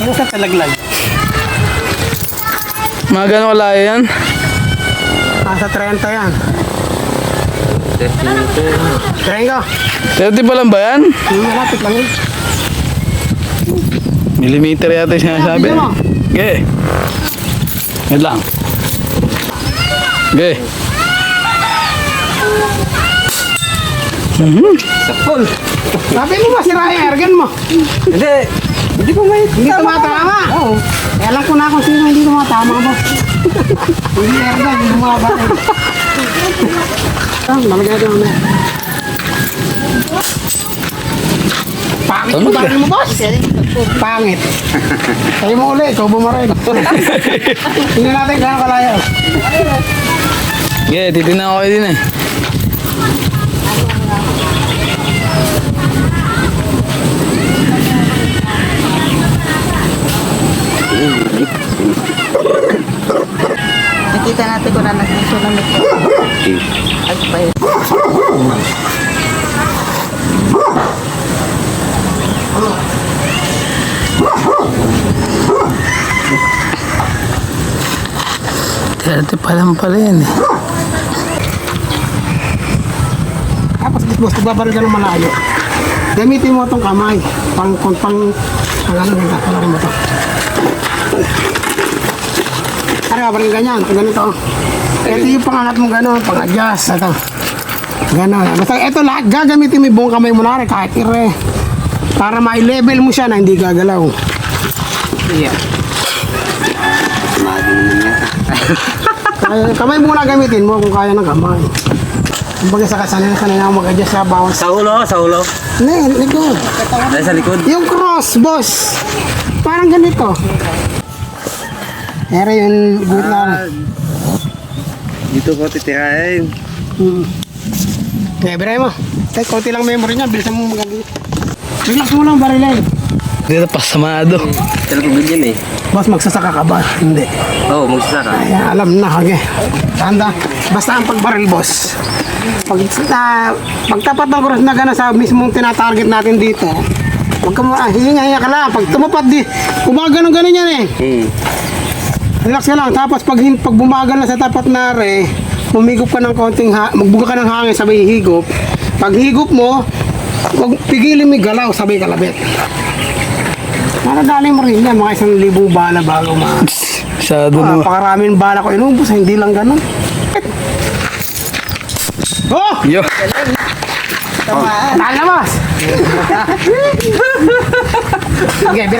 Ano sa talaglag? Mga gano'ng kalayo yan? Nasa 30 yan. 30. 30 pa lang ba yan? Malapit lang yun. Millimeter yata yung sinasabi. Okay. Wait lang. Okay. Sa full. Sabi mo ba sira yung airgun mo? Hindi ko may... Hindi tumatama. Oo. Alam ko na kung sino hindi tumatama mo. Hindi airgun, hindi bumaba. Malagay doon na. Pangit mo ba mo, boss? Pangit. Sabi mo ulit, ikaw bumaray. Hindi natin gano'ng kalayo. Okay, titignan ko kayo din eh. Nakita natin kung na nagsusunod ko. Agpay. Dati pa lang pala yan eh. Tapos boss, nagbabaril ka ng malayo. Gamitin mo itong kamay. Pang ano nila, pala mo ito. Tara, baril ganyan. Ito ganito. Ito yung pangangat mo gano'n, pang-adjust. Ito. Gano'n. Basta ito lahat, gagamitin mo yung buong kamay mo na rin, kahit ire. Para ma-level mo siya na hindi gagalaw. Yeah. Kamay muna gamitin mo kung kaya ng kamay. Kumbaga sa kasanay na mag-adjust sa bawat. Sa ulo, sa ulo. Likod. Dahil sa likod. Yung cross, boss. Parang ganito. Pero yung good na. Dito ko titirahin. Okay, biray mo. Tay, konti lang memory niya. Bilisan mo magagamit. Relax mo lang, barilay. Dito pasamado. Talagang ganyan eh. Boss, magsasaka ka ba? Hindi. Oo, magsasaka. Ay, alam na. Okay. Tanda. Basta ang pagbaril, boss. Pagtapat ng cross na gano'n sa mismong tinatarget natin dito, huwag ka mo, hihinga ka lang. Pag tumapad di, gumagano-ganon yan eh. Relax ka lang. Tapos pag bumagal na sa tapat na re, humigop ka ng konting magbuga ka ng hangin, sabay higop. Pag higop mo, huwag pigilin mo yung galaw, sabay kalabit. Nakadaling mo rin yan, mga 1,000 bala bago Masyado na. pakaraming bala ko inubos, hindi lang ganun. Oh! Yo! Nalabas! Okay,